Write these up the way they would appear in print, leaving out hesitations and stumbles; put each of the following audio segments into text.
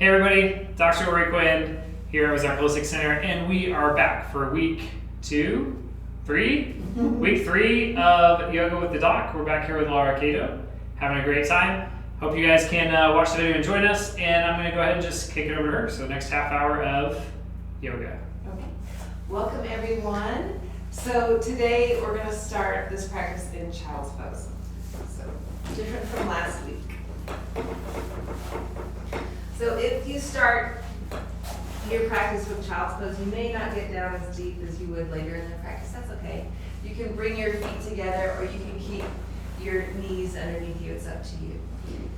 Hey everybody, Dr. Ori Quinn here at Ozark Holistic Center, and we are back for week 3 of Yoga with the Doc. We're back here with Lara Cato, having a great time. Hope you guys can watch the video and join us, and I'm going to go ahead and just kick it over to her. So next half hour of yoga. Okay. Welcome everyone. So today we're going to start this practice in child's pose. So different from last week. So if you start your practice with child's pose, you may not get down as deep as you would later in the practice. That's okay. You can bring your feet together, or you can keep your knees underneath you. It's up to you.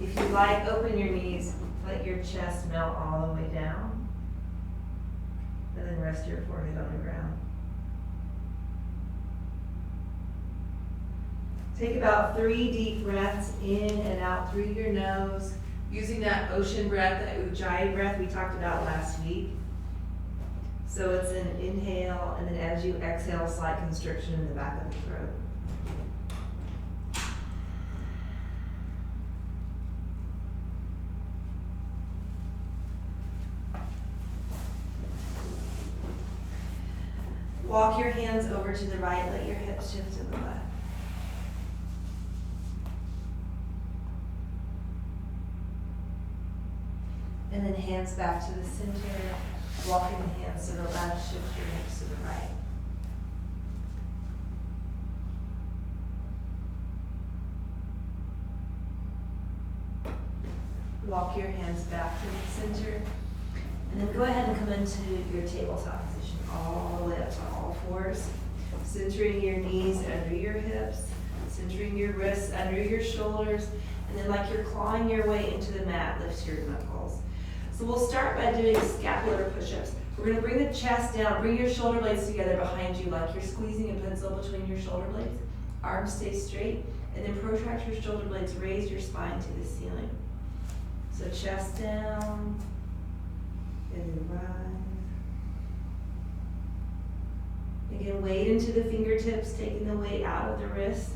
If you like, open your knees, let your chest melt all the way down, and then rest your forehead on the ground. Take about 3 deep breaths in and out through your nose, using that ocean breath, that ujjayi breath we talked about last week. So it's an inhale, and then as you exhale, slight constriction in the back of the throat. Walk your hands over to the right, let your hips shift to the left. And then hands back to the center, walking the hands to the left, shift your hips to the right. Walk your hands back to the center, and then go ahead and come into your tabletop position, all the way up to all fours, centering your knees under your hips, centering your wrists under your shoulders, and then like you're clawing your way into the mat, lift your knuckles. So we'll start by doing scapular push-ups. We're going to bring the chest down, bring your shoulder blades together behind you like you're squeezing a pencil between your shoulder blades. Arms stay straight, and then protract your shoulder blades, raise your spine to the ceiling. So chest down, and then rise. Again, weight into the fingertips, taking the weight out of the wrist.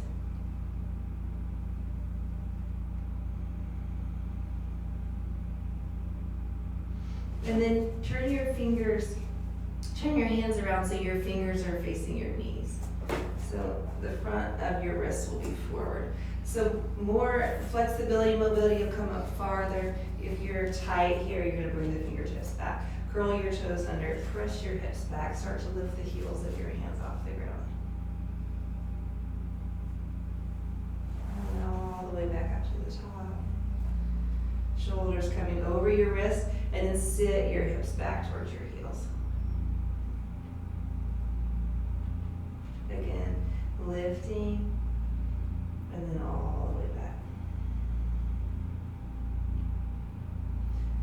And then turn your hands around so your fingers are facing your knees. So the front of your wrist will be forward. So more flexibility, mobility will come up farther. If you're tight here, you're going to bring the fingertips back. Curl your toes under, press your hips back, start to lift the heels of your hands off the ground. And all the way back up to the top. Shoulders coming over your wrist, and then sit your hips back towards your heels. Again, lifting, and then all the way back.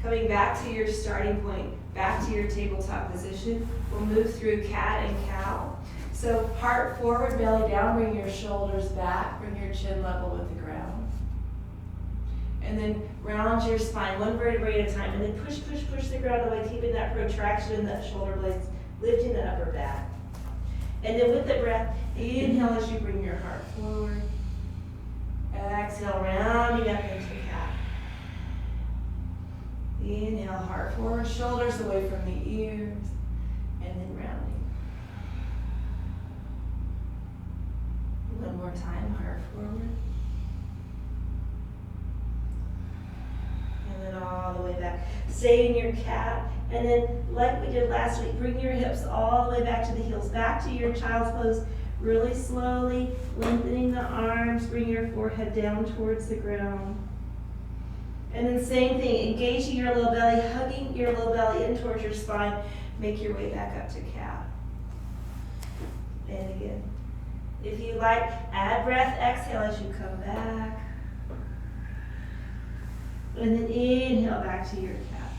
Coming back to your starting point, back to your tabletop position, we'll move through cat and cow. So heart forward, belly down, bring your shoulders back, bring your chin level with the ground. And then round your spine, one vertebrae at a time, and then push the ground away, keeping that protraction in the shoulder blades, lifting the upper back. And then with the breath, inhale as you bring your heart forward. Exhale, rounding up into cat. Inhale, heart forward, shoulders away from the ears, and then rounding. One more time, heart forward. And then all the way back. Stay in your cat, and then like we did last week, bring your hips all the way back to the heels, back to your child's pose, really slowly, lengthening the arms, bring your forehead down towards the ground. And then same thing, engaging your low belly, hugging your low belly in towards your spine, make your way back up to cat. And again, if you like, add breath, exhale as you come back. And then inhale back to your cat.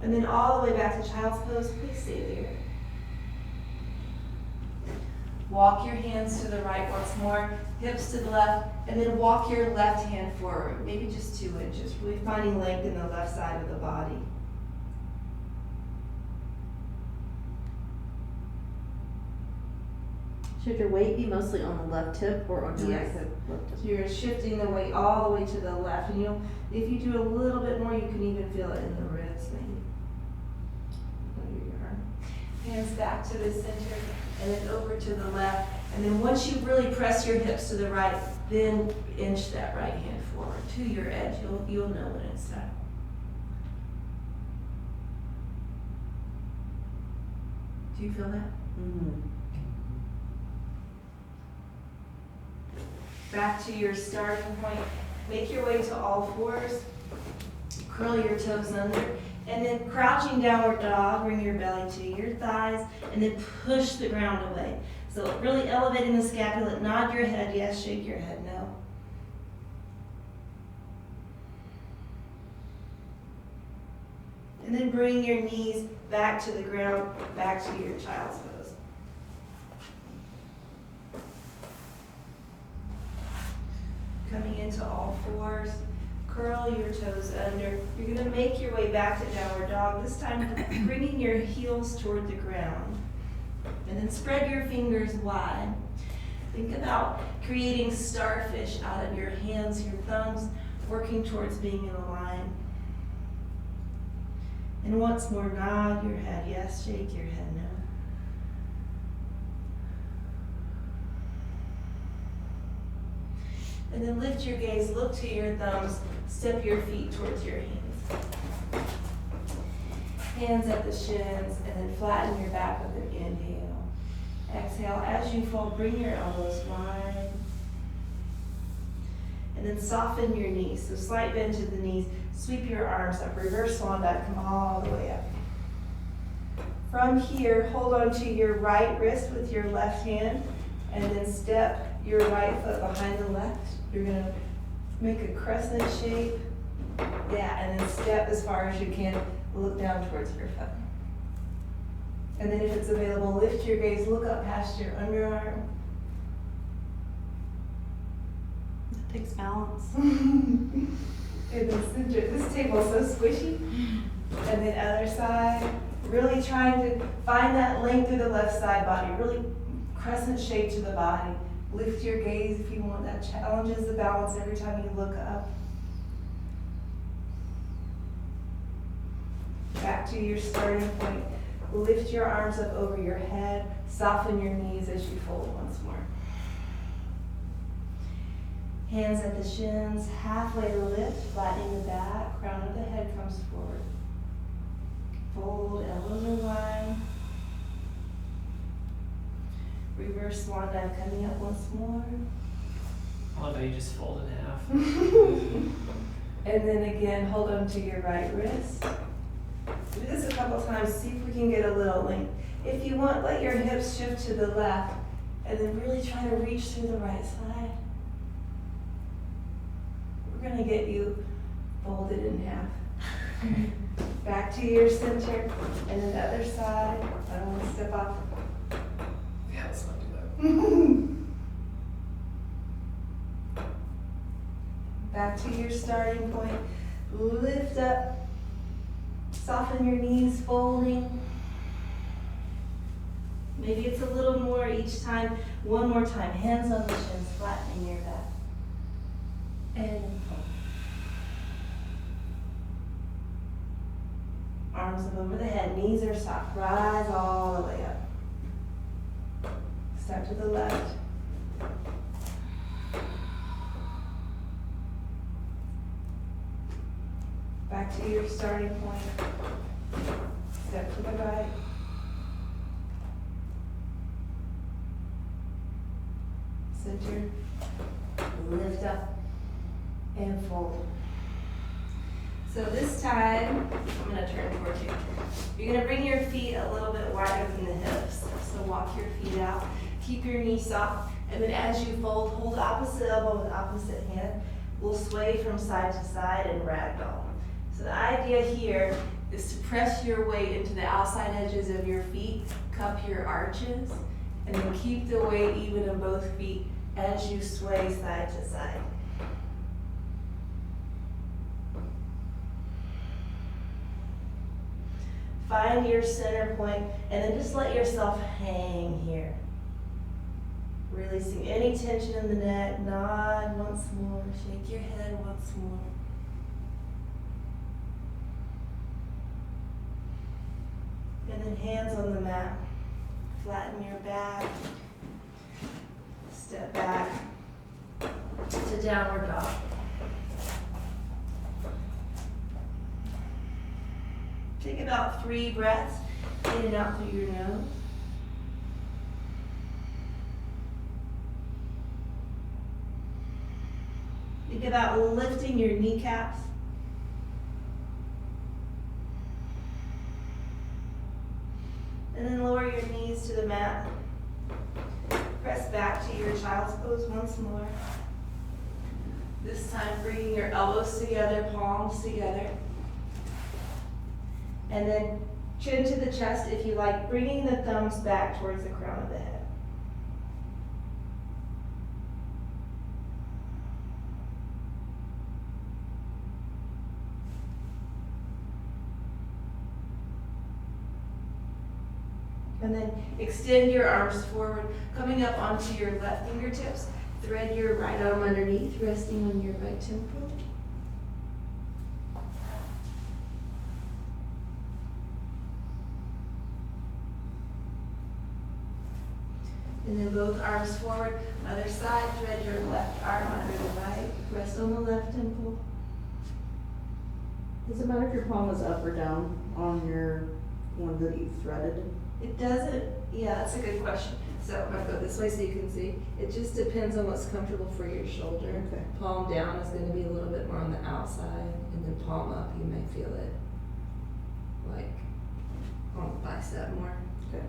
And then all the way back to child's pose, please stay there. Walk your hands to the right once more, hips to the left, and then walk your left hand forward, maybe just 2 inches, really finding length in the left side of the body. Should your weight be mostly on the left hip or on your right Yes. hip? Left hip. So you're shifting the weight all the way to the left, and if you do a little bit more, you can even feel it in the ribs, maybe. Under your arm. Hands back to the center, and then over to the left. And then once you really press your hips to the right, then inch that right hand forward to your edge. You'll know when it's time. Do you feel that? Mm-hmm. Back to your starting point. Make your way to all fours. Curl your toes under. And then crouching downward dog, bring your belly to your thighs, and then push the ground away. So really elevating the scapula, nod your head, yes, shake your head, no. And then bring your knees back to the ground, back to your child's pose. Coming into all fours. Curl your toes under. You're going to make your way back to downward dog. This time, bringing your heels toward the ground. And then spread your fingers wide. Think about creating starfish out of your hands, your thumbs, working towards being in a line. And once more, nod your head. Yes, shake your head no. And then lift your gaze, look to your thumbs, step your feet towards your hands. Hands at the shins, and then flatten your back with an inhale. Exhale, as you fold, bring your elbows wide. And then soften your knees, so slight bend to the knees, sweep your arms up, reverse swan dive, come all the way up. From here, hold on to your right wrist with your left hand, and then step your right foot behind the left. You're going to make a crescent shape. Yeah, and then step as far as you can. Look down towards your foot. And then if it's available, lift your gaze, look up past your underarm. That takes balance. And then center. This table is so squishy. And then other side. Really trying to find that length through the left side body. Really crescent shape to the body. Lift your gaze if you want. That challenges the balance every time you look up. Back to your starting point. Lift your arms up over your head. Soften your knees as you fold once more. Hands at the shins, halfway to lift, flattening the back, crown of the head comes forward. Fold, elbows are wide. Reverse swan dive coming up once more. I love how you just fold in half. And then again, hold on to your right wrist. Do this a couple times, see if we can get a little length. If you want, let your hips shift to the left, and then really try to reach through the right side. We're going to get you folded in half. Back to your center, and then the other side. I don't want to step off. Yeah, let's not do that. Back to your starting point. Lift up. Soften your knees, folding. Maybe it's a little more each time. One more time. Hands on the shins, flattening your back. And fold. Arms up over the head. Knees are soft. Rise all the way up. Step to the left. Back to your starting point. Step to the right. Center. Lift up and fold. So this time, I'm going to turn towards you. You're going to bring your feet a little bit wider than the hips. So walk your feet out. Keep your knees soft. And then as you fold, hold opposite elbow with opposite hand. We'll sway from side to side and ragdoll. So the idea here is to press your weight into the outside edges of your feet, cup your arches, and then keep the weight even in both feet as you sway side to side. Find your center point, and then just let yourself hang here. Releasing any tension in the neck. Nod once more. Shake your head once more. And then hands on the mat. Flatten your back. Step back to downward dog. Take about 3 breaths in and out through your nose. Think about lifting your kneecaps. And then lower your knees to the mat. Press back to your child's pose once more. This time bringing your elbows together, palms together. And then chin to the chest if you like, bringing the thumbs back towards the crown of the head. And then extend your arms forward, coming up onto your left fingertips. Thread your right arm underneath, resting on your right temple. And then both arms forward, other side, thread your left arm under the right, rest on the left temple. Does it matter if your palm is up or down on your one that you threaded? It doesn't, yeah, that's a good question. So I'm gonna go this way so you can see. It just depends on what's comfortable for your shoulder. Okay. Palm down is gonna be a little bit more on the outside, and then palm up, you may feel it like on the bicep more. Okay.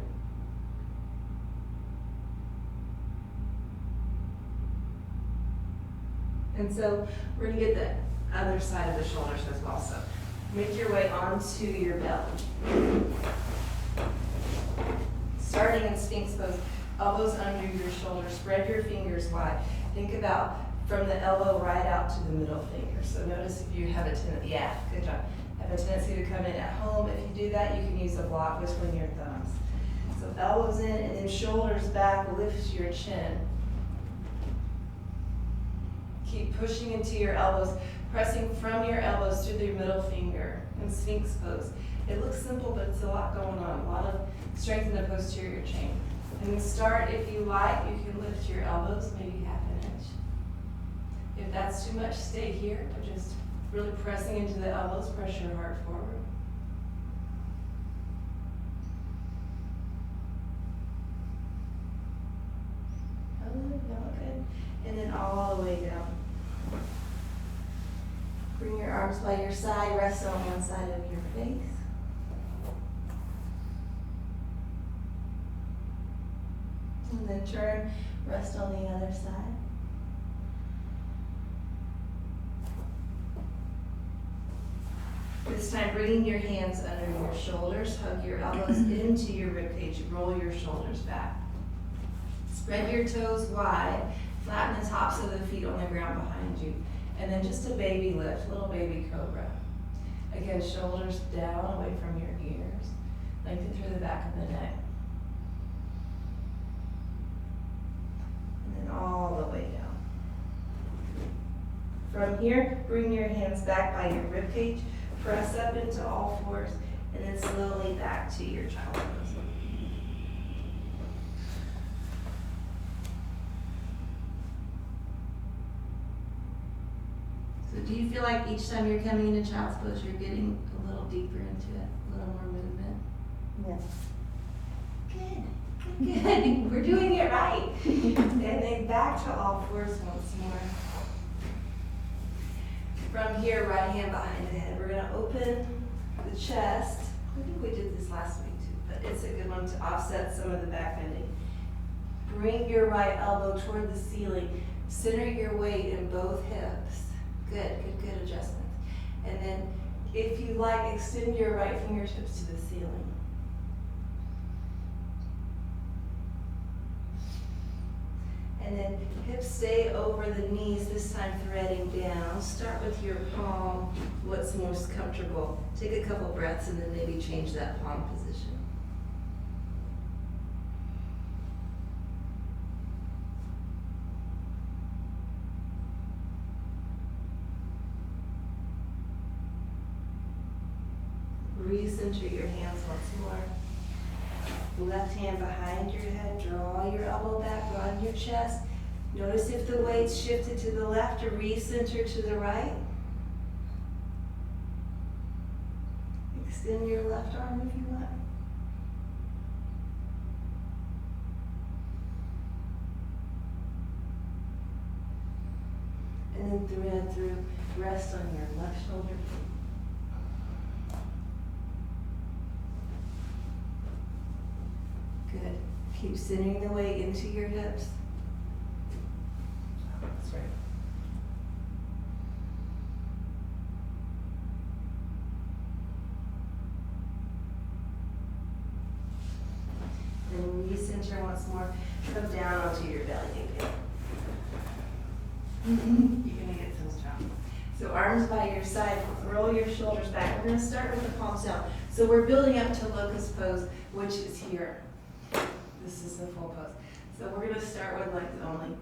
And so we're gonna get the other side of the shoulders as well. So make your way onto your belly. Starting in Sphinx pose, elbows under your shoulders, spread your fingers wide. Think about from the elbow right out to the middle finger. So notice if you have a tendency, yeah, good job. Have a tendency to come in at home. If you do that, you can use a block between your thumbs. So elbows in and then shoulders back, lift your chin. Keep pushing into your elbows, pressing from your elbows through your middle finger in Sphinx pose. It looks simple, but it's a lot going on. A lot of strength in the posterior chain. And then start, if you like, you can lift your elbows, maybe half an inch. If that's too much, stay here, but just really pressing into the elbows, press your heart forward. Good. And then all the way down. Bring your arms by your side, rest on one side of your face. And then turn, rest on the other side. This time, bringing your hands under your shoulders, hug your elbows into your ribcage, roll your shoulders back. Spread your toes wide, flatten the tops of the feet on the ground behind you. And then just a baby lift, little baby cobra. Again, shoulders down, away from your ears. Lengthen through the back of the neck. And then all the way down. From here, bring your hands back by your ribcage. Press up into all fours, and then slowly back to your child pose. So do you feel like each time you're coming into child's pose, you're getting a little deeper into it, a little more movement? Yes. Good, good, good. We're doing it right. And then back to all fours once more. From here, right hand behind the head. We're gonna open the chest. I think we did this last week too, but it's a good one to offset some of the back bending. Bring your right elbow toward the ceiling. Center your weight in both hips. Good, good, good adjustment. And then, if you like, extend your right fingertips to the ceiling. And then hips stay over the knees, this time threading down. Start with your palm, what's most comfortable. Take a couple breaths and then maybe change that palm position. recenter your hands once more. Left hand behind your head, draw your elbow back, run your chest. Notice if the weight's shifted to the left or recenter to the right. Extend your left arm if you want. And then through, rest on your left shoulder. Good. Keep centering the weight into your hips. That's right. Then recenter once more. Come down onto your belly again. You're gonna get so strong. So arms by your side, roll your shoulders back. We're gonna start with the palms down. So we're building up to locust pose, which is here. This is the full pose. So we're gonna start with legs only.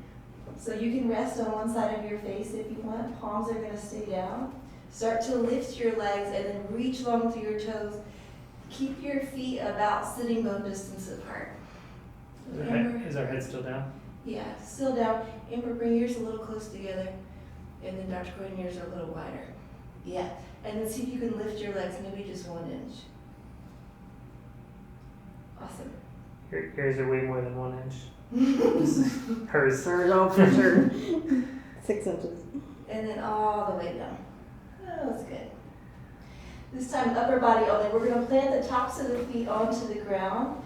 So you can rest on one side of your face if you want. Palms are gonna stay down. Start to lift your legs and then reach long through your toes. Keep your feet about sitting bone distance apart. Is our head still down? Yeah, still down. Amber, bring yours a little close together. And then Dr. Coyne, yours are a little wider. Yeah. And then see if you can lift your legs, maybe just 1 inch. Awesome. Yours are way more than 1 inch. Hers. Oh, for sure. 6 inches. And then all the way down. Oh, that's good. This time, upper body only. We're going to plant the tops of the feet onto the ground.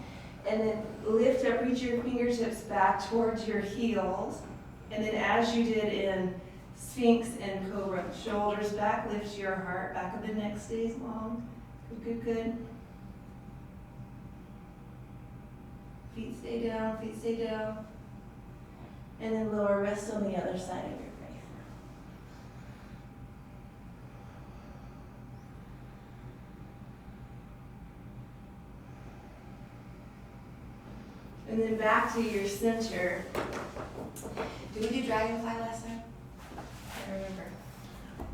And then lift up, reach your fingertips back towards your heels. And then as you did in Sphinx and Cobra, shoulders back, lift your heart, back of the neck stays long. Good, good, good. Feet stay down, feet stay down. And then lower, rest on the other side of your face. And then back to your center. Did we do dragonfly last time? I don't remember.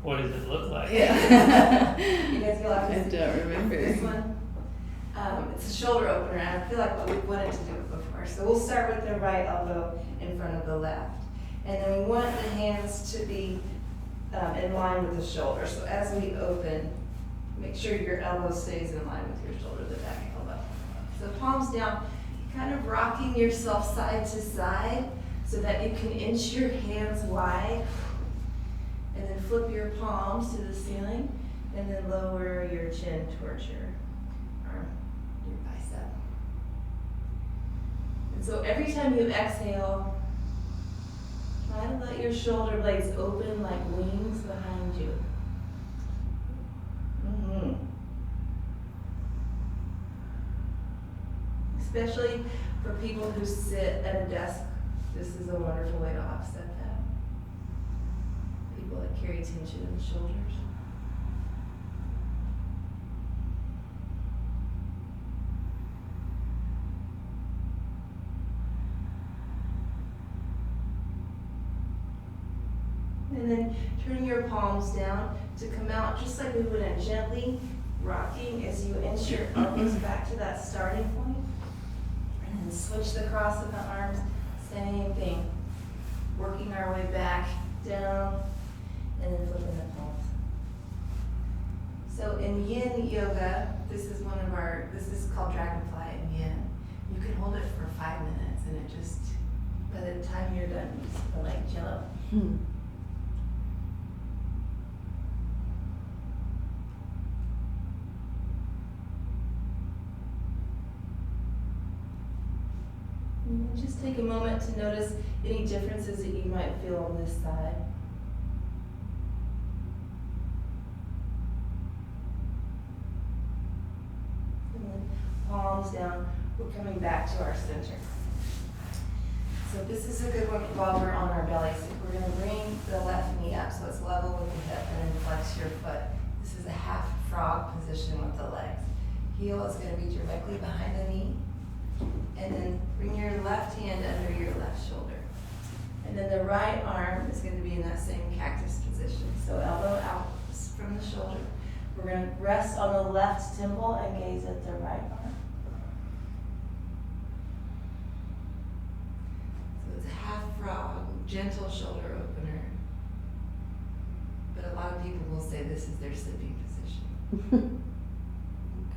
What does it look like? Yeah. You guys go out I don't remember. this one. It's a shoulder opener, and I feel like we wanted to do it before. So we'll start with the right elbow in front of the left. And then we want the hands to be in line with the shoulder. So as we open, make sure your elbow stays in line with your shoulder, the back elbow. So palms down. Kind of rocking yourself side to side so that you can inch your hands wide. And then flip your palms to the ceiling and then lower your chin towards your arm, your bicep. And so every time you exhale, try to let your shoulder blades open like wings behind you. Especially for people who sit at a desk, this is a wonderful way to offset that. People that carry tension in the shoulders. And then turn your palms down to come out just like we would, and gently rocking as you inch your elbows back to that starting point. And switch the cross of the arms, same thing. Working our way back, down, and then flipping the palms. So in yin yoga, this is called dragonfly in yin. You can hold it for 5 minutes and it just, by the time you're done, you just feel like jello. And just take a moment to notice any differences that you might feel on this side. And then palms down, we're coming back to our center. So this is a good one while we're on our belly. So we're going to bring the left knee up so it's level with the hip and then flex your foot. This is a half frog position with the legs. Heel is going to be directly behind the knee. And then bring your left hand under your left shoulder. And then the right arm is going to be in that same cactus position. So elbow out from the shoulder. We're gonna rest on the left temple and gaze at the right arm. So it's half frog, gentle shoulder opener. But a lot of people will say this is their sleeping position.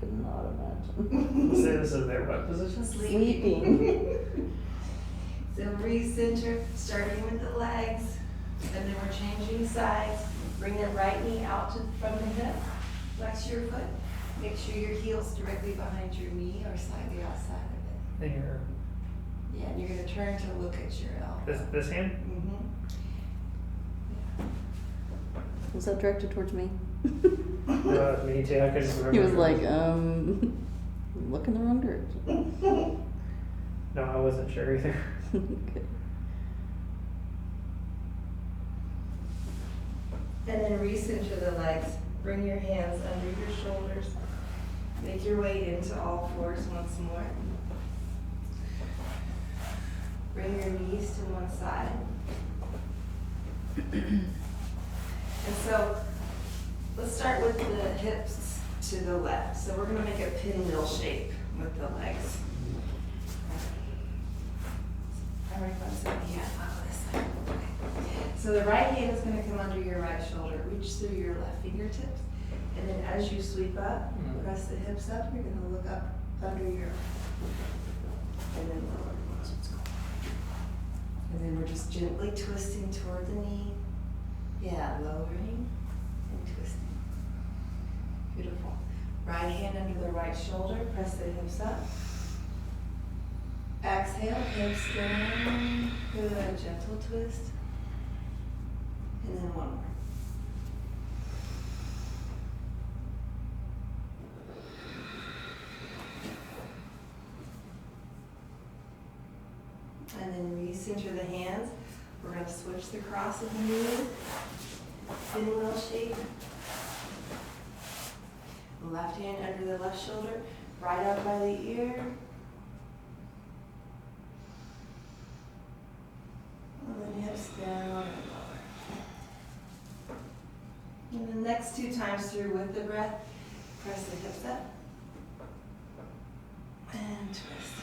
Could not imagine. Say this is their what position? Sleeping. So recenter, starting with the legs, and then we're changing sides. Bring the right knee out from the hip, flex your foot. Make sure your heel's directly behind your knee or slightly outside of And your it. Yeah, and you're gonna turn to look at your elbow. this hand? Was that directed towards me? Me too. I couldn't remember. He was like, look in the wrong direction. No, I wasn't sure either. Okay. And then recenter the legs. Bring your hands under your shoulders. Make your way into all fours once more. Bring your knees to one side. And so, let's start with the hips to the left. So we're gonna make a pinwheel shape with the legs. So the right hand is going to come under your right shoulder. Reach through your left fingertips. And then as you sweep up, press the hips up. You're going to look up under your, and then lower. And then we're just gently twisting toward the knee. Yeah, lowering and twisting. Beautiful. Right hand under the right shoulder. Press the hips up. Exhale, hips down. Good, gentle twist. And then one more. And then recenter the hands. We're going to switch the cross of the knees. Pinwheel shape. Left hand under the left shoulder. Right up by the ear. And then hips down and lower. And the next two times through with the breath, press the hips up and twist.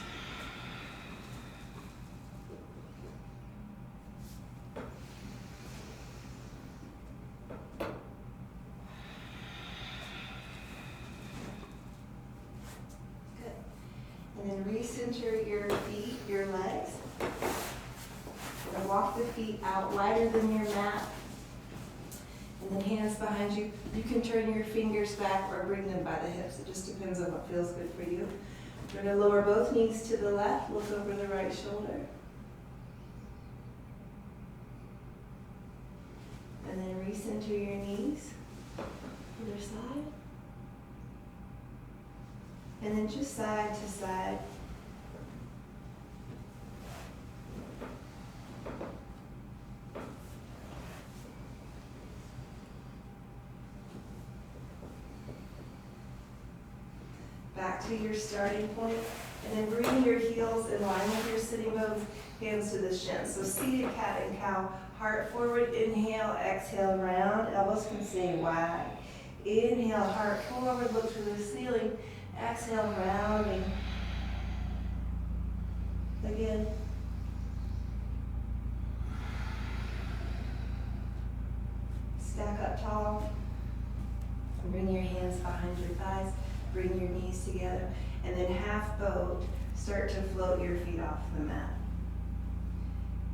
Good. And then recenter your feet, your legs. We're gonna walk the feet out wider than your mat. And then hands behind you. You can turn your fingers back or bring them by the hips. It just depends on what feels good for you. We're going to lower both knees to the left. Look over the right shoulder. And then recenter your knees. Other side. And then just side to side. Back to your starting point, and then bring your heels in line with your sitting bones, hands to the shins. So seated cat and cow, heart forward, inhale, exhale, round, elbows can stay wide. Inhale, heart forward, look to the ceiling, exhale, rounding. Again. Stack up tall. Bring your hands behind your thighs. Bring your knees together, and then half bowed, start to float your feet off the mat.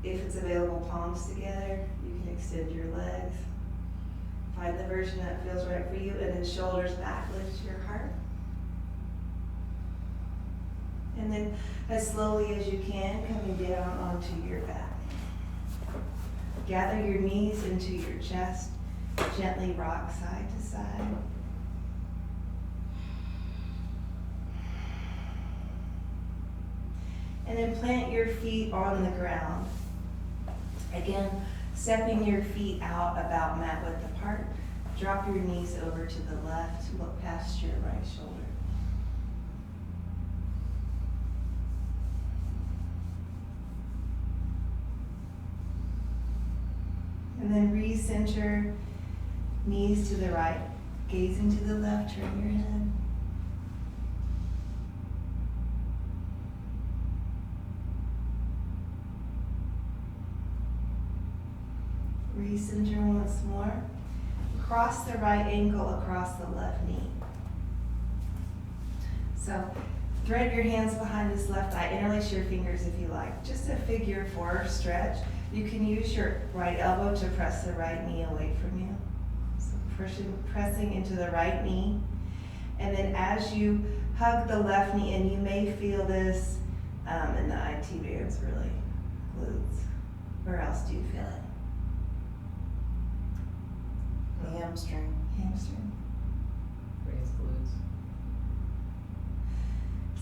If it's available, palms together, you can extend your legs. Find the version that feels right for you, and then shoulders back, lift your heart. And then as slowly as you can, coming down onto your back. Gather your knees into your chest, gently rock side to side. And then plant your feet on the ground. Again, stepping your feet out about mat width apart. Drop your knees over to the left. Look past your right shoulder. And then recenter, knees to the right. Gazing to the left, turn your head. Recenter once more. Cross the right ankle across the left knee. So thread your hands behind this left eye. Interlace your fingers if you like. Just a figure 4 stretch. You can use your right elbow to press the right knee away from you. So pressing into the right knee. And then as you hug the left knee, and you may feel this in the IT bands, really, glutes. Where else do you feel it? The hamstring. Hamstring. Raise glutes.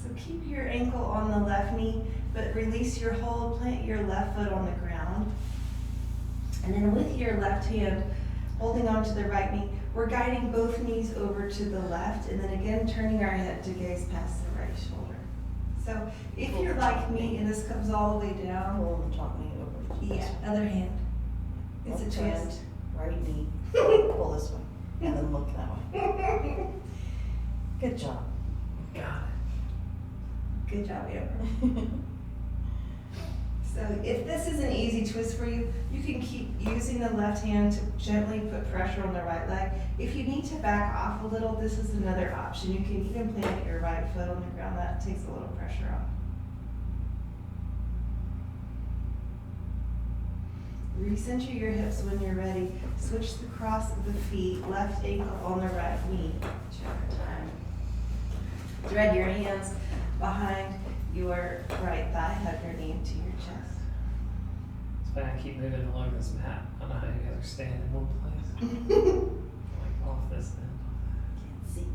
So keep your ankle on the left knee, but release your hold, plant your left foot on the ground. And then with your left hand, holding on to the right knee, we're guiding both knees over to the left, and then again turning our head to gaze past the right shoulder. So if you're like me and this comes all the way down, Pull the top knee over. yeah, other hand. It's a Left twist. hand, right knee. Pull this way. And then look that way. Good job. Got Good job, Amber. So if this is an easy twist for you, you can keep using the left hand to gently put pressure on the right leg. If you need to back off a little, this is another option. You can even plant your right foot on the ground. That takes a little pressure off. Recenter your hips when you're ready. Switch the cross of the feet, left ankle on the right knee. Check time. Thread your hands behind your right thigh, hug your knee into your chest. It's fine. I keep moving along this map. I don't know how you guys are staying in one place. Like off this end. Can't see.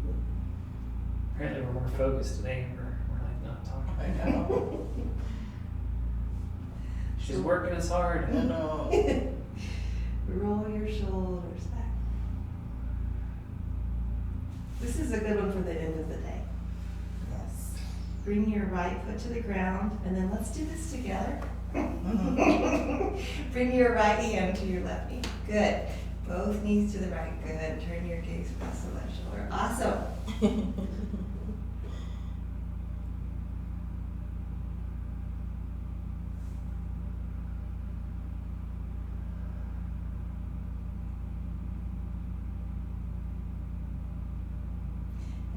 Apparently we're more focused today. We're like not talking. I know. She's working us hard. I know. Roll your shoulders back. This is a good one for the end of the day. Yes. Bring your right foot to the ground, and then let's do this together. Bring your right hand to your left knee. Good. Both knees to the right. Good. Turn your gaze past the left shoulder. Awesome.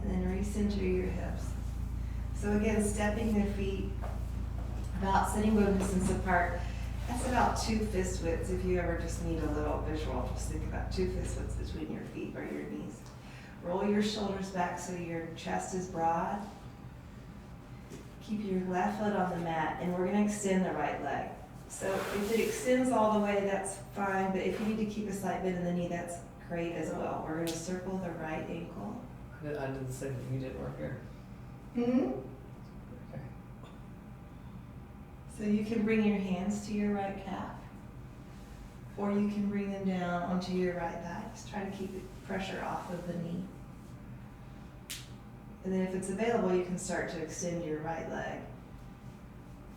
And then recenter your hips. So again, stepping the feet about sitting bone distance apart. That's about 2 fist widths. If you ever just need a little visual, just think about 2 fist widths between your feet or your knees. Roll your shoulders back so your chest is broad. Keep your left foot on the mat, and we're going to extend the right leg. So if it extends all the way, that's fine, but if you need to keep a slight bend in the knee, that's great as well. We're going to circle the right ankle. I did the same thing you did right here. Mm-hmm. Okay. So you can bring your hands to your right calf, or you can bring them down onto your right thigh. Just try to keep the pressure off of the knee. And then if it's available, you can start to extend your right leg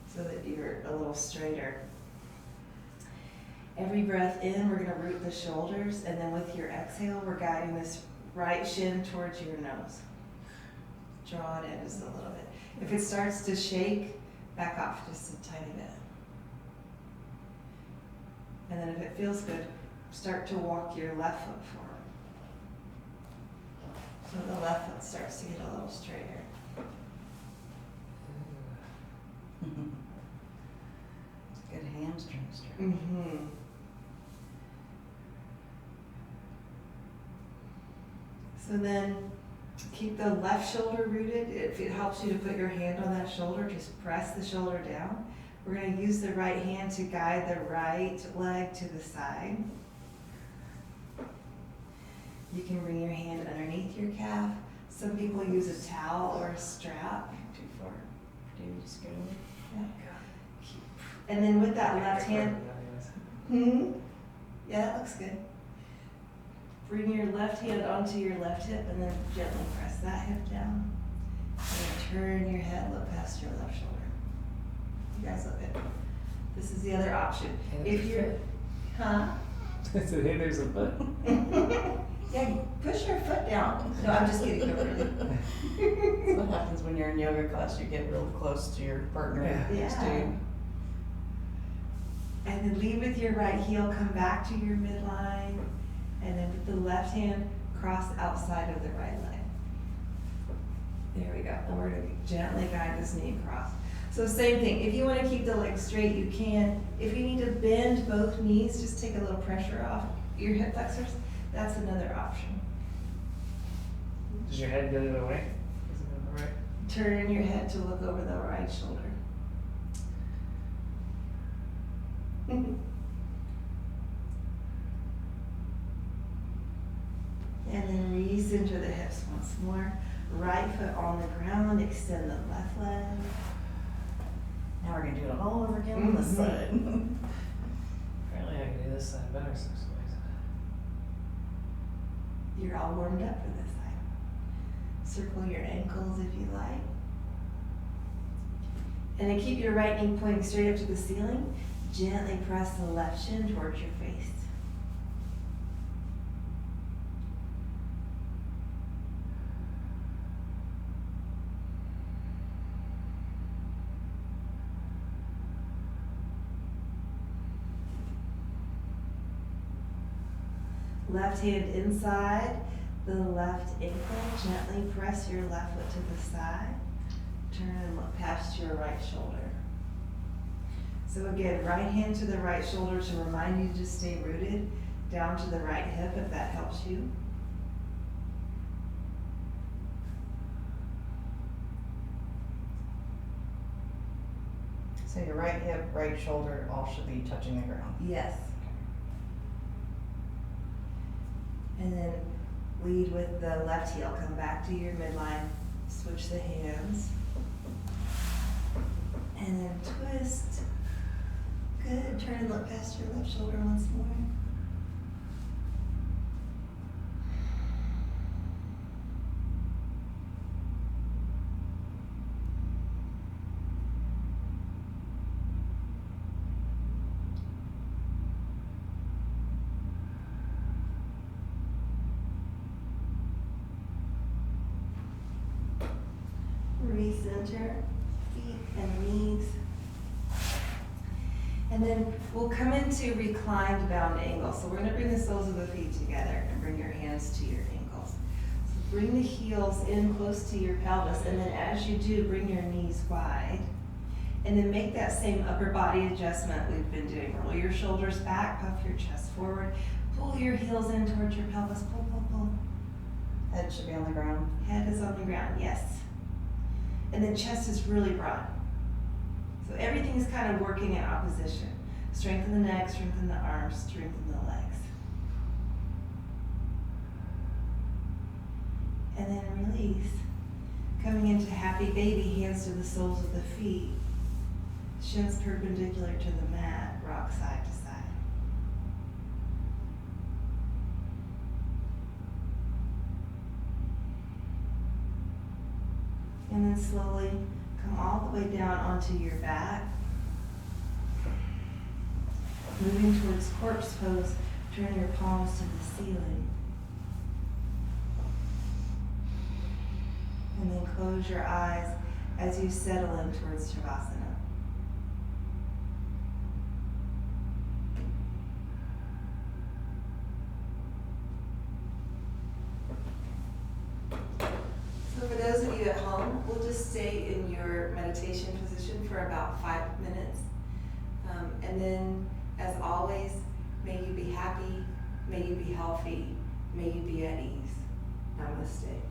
so that you're a little straighter. Every breath in, we're going to root the shoulders, and then with your exhale, we're guiding this right shin towards your nose. Draw it in just a little bit. If it starts to shake, back off just a tiny bit. And then if it feels good, start to walk your left foot forward. So the left foot starts to get a little straighter. Good hamstring stretch. Mm-hmm. So then keep the left shoulder rooted. If it helps you to put your hand on that shoulder, just press the shoulder down. We're going to use the right hand to guide the right leg to the side. You can bring your hand underneath your calf. Some people use a towel or a strap. Too far. Do you just go? Yeah. And then with that left hand, yeah, that looks good. Bring your left hand onto your left hip and then gently press that hip down. And then turn your head, look past your left shoulder. You guys look good. This is the other option. If you're, huh? So hey, there's a foot. Yeah, push your foot down. No, I'm just kidding. That's what happens when you're in yoga class, you get real close to your partner next to you. And then lead with your right heel, come back to your midline, and then with the left hand, cross outside of the right leg. There we go. And we're gonna gently guide this knee across. So same thing, if you wanna keep the legs straight, you can. If you need to bend both knees, just take a little pressure off your hip flexors, that's another option. Does your head go the other way? Is it on the right? Turn your head to look over the right shoulder. And then recenter the hips once more. Right foot on the ground, extend the left leg. Now we're gonna do it all over again on this side. Apparently I can do this side better some ways. You're all warmed up for this side. Circle your ankles if you like. And then keep your right knee pointing straight up to the ceiling. Gently press the left shin towards your face. Left hand inside the left ankle. Gently press your left foot to the side. Turn and look past your right shoulder. So again, right hand to the right shoulder to remind you to just stay rooted. Down to the right hip if that helps you. So your right hip, right shoulder, all should be touching the ground. Yes. And then lead with the left heel. Come back to your midline. Switch the hands. And then twist. Good. Turn and look past your left shoulder once more. Recenter, feet and knees. And then we'll come into reclined bound angle. So we're gonna bring the soles of the feet together and bring your hands to your ankles. So bring the heels in close to your pelvis, and then as you do, bring your knees wide. And then make that same upper body adjustment we've been doing. Roll your shoulders back, puff your chest forward, pull your heels in towards your pelvis, pull, pull, pull. Head should be on the ground. Head is on the ground, yes. And then chest is really broad. So everything is kind of working in opposition. Strengthen the neck, strengthen the arms, strengthen the legs. And then release. Coming into happy baby, hands to the soles of the feet. Shins perpendicular to the mat, rock side to side. And then slowly come all the way down onto your back. Moving towards corpse pose, turn your palms to the ceiling. And then close your eyes as you settle in towards Shavasana. So for those of you at home, we'll just stay in your meditation position for about 5 minutes. And then, as always, may you be happy, may you be healthy, may you be at ease. Namaste.